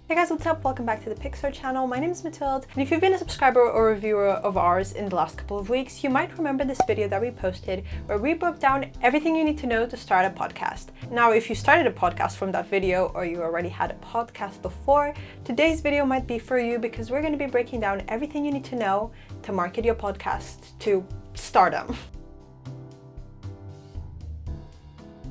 Hey guys, what's up? Welcome back to the Picsart channel. My name is Mathilde, and if you've been a subscriber or a viewer of ours in the last couple of weeks, you might remember this video that we posted where we broke down everything you need to know to start a podcast. Now, if you started a podcast from that video or you already had a podcast before, today's video might be for you because we're going to be breaking down everything you need to know to market your podcast to stardom.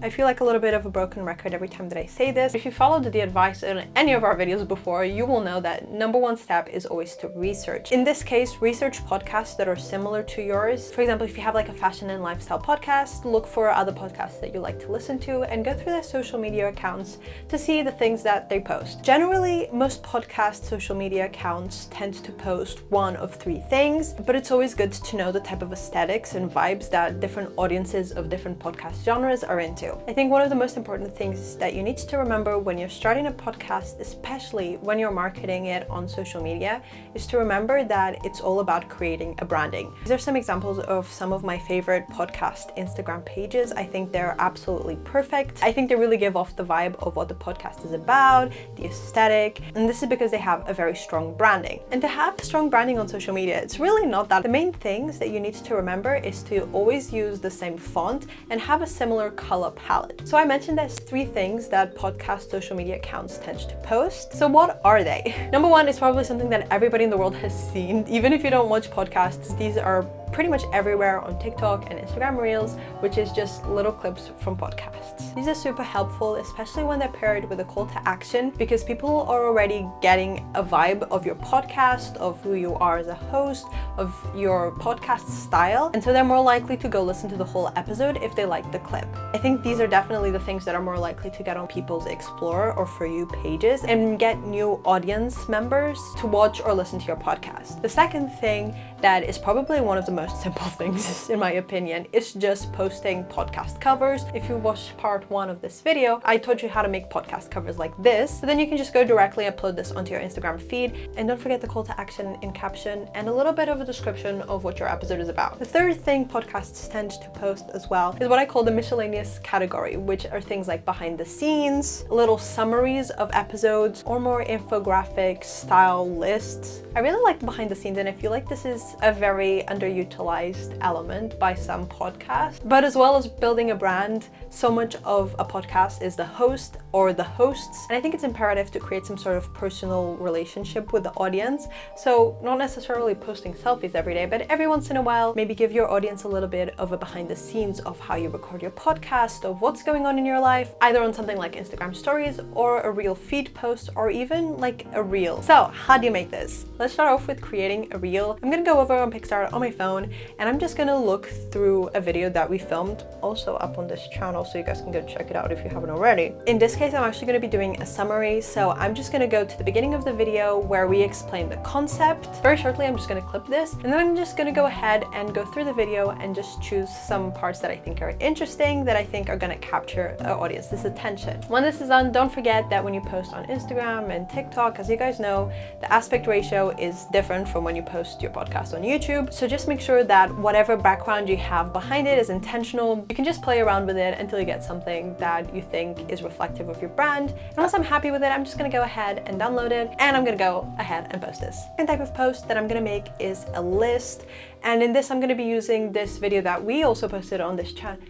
I feel like a little bit of a broken record every time that I say this. If you followed the advice in any of our videos before, you will know that number one step is always to research. In this case, research podcasts that are similar to yours. For example, if you have like a fashion and lifestyle podcast, look for other podcasts that you like to listen to and go through their social media accounts to see the things that they post. Generally, most podcast social media accounts tend to post one of three things, but it's always good to know the type of aesthetics and vibes that different audiences of different podcast genres are into. I think one of the most important things that you need to remember when you're starting a podcast, especially when you're marketing it on social media, is to remember that it's all about creating a branding. These are some examples of some of my favorite podcast Instagram pages. I think they're absolutely perfect. I think they really give off the vibe of what the podcast is about, the aesthetic, and this is because they have a very strong branding. And to have strong branding on social media, it's really not that. The main things that you need to remember is to always use the same font and have a similar color palette. So I mentioned there's three things that podcast social media accounts tend to post. So what are they? Number one is probably something that everybody in the world has seen. Even if you don't watch podcasts, these are pretty much everywhere on TikTok and Instagram Reels, which is just little clips from podcasts. These are super helpful, especially when they're paired with a call to action, because people are already getting a vibe of your podcast, of who you are as a host, of your podcast style, and so they're more likely to go listen to the whole episode if they like the clip. I think these are definitely the things that are more likely to get on people's Explore or For You pages and get new audience members to watch or listen to your podcast. The second thing that is probably one of the most simple things, in my opinion, is just posting podcast covers. If you watched part one of this video, I taught you how to make podcast covers like this. So then you can just go directly upload this onto your Instagram feed. And don't forget the call to action in caption and a little bit of a description of what your episode is about. The third thing podcasts tend to post as well is what I call the miscellaneous category, which are things like behind the scenes, little summaries of episodes, or more infographic style lists. I really like the behind the scenes, and I feel like this is a very underutilized element by some podcasts. But as well as building a brand, so much of a podcast is the host or the hosts. And I think it's imperative to create some sort of personal relationship with the audience. So not necessarily posting selfies every day, but every once in a while, maybe give your audience a little bit of a behind the scenes of how you record your podcast, of what's going on in your life, either on something like Instagram stories or a reel feed post, or even like a reel. So how do you make this? Let's start off with creating a reel. I'm gonna go over on Picsart on my phone, and I'm just gonna look through a video that we filmed, also up on this channel, so you guys can go check it out if you haven't already. In this case, I'm actually gonna be doing a summary, so I'm just gonna go to the beginning of the video where we explain the concept. Very shortly, I'm just gonna clip this, and then I'm just gonna go ahead and go through the video and just choose some parts that I think are interesting, that I think are gonna capture our audience's attention. When this is done, don't forget that when you post on Instagram and TikTok, as you guys know, the aspect ratio is different from when you post your podcast on YouTube. So just make sure that whatever background you have behind it is intentional. You can just play around with it until you get something that you think is reflective of your brand. And once I'm happy with it, I'm just gonna go ahead and download it, and I'm gonna go ahead and post this. The second type of post that I'm gonna make is a list. And in this, I'm gonna be using this video that we also posted on this channel.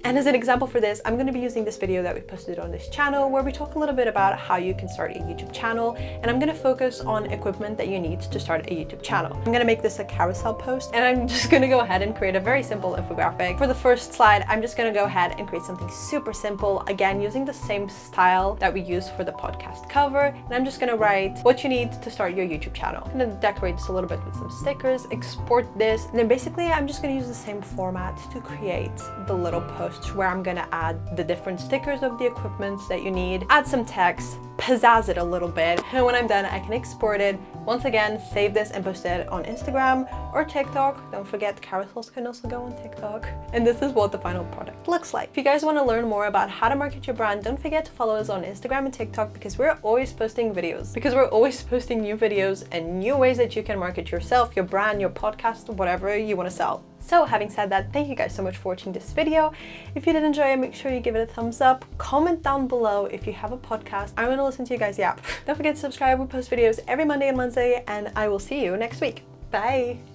And as an example for this, I'm going to be using this video that we posted on this channel where we talk a little bit about how you can start a YouTube channel, and I'm going to focus on equipment that you need to start a YouTube channel. I'm going to make this a carousel post, and I'm just going to go ahead and create a very simple infographic. For the first slide, I'm just going to go ahead and create something super simple, again using the same style that we use for the podcast cover, and I'm just going to write what you need to start your YouTube channel. I'm going to decorate this a little bit with some stickers, export this, and then basically I'm just going to use the same format to create the little post where I'm gonna add the different stickers of the equipment that you need, add some text, pizzazz it a little bit, and when I'm done, I can export it. Once again, save this and post it on Instagram or TikTok. Don't forget, carousels can also go on TikTok. And this is what the final product looks like. If you guys want to learn more about how to market your brand, don't forget to follow us on Instagram and TikTok, because we're always posting videos. Because we're always posting new videos and new ways that you can market yourself, your brand, your podcast, whatever you want to sell. So having said that, thank you guys so much for watching this video. If you did enjoy it, make sure you give it a thumbs up. Comment down below if you have a podcast. I want to listen to you guys yap. Don't forget to subscribe. We post videos every Monday and Wednesday, and I will see you next week. Bye!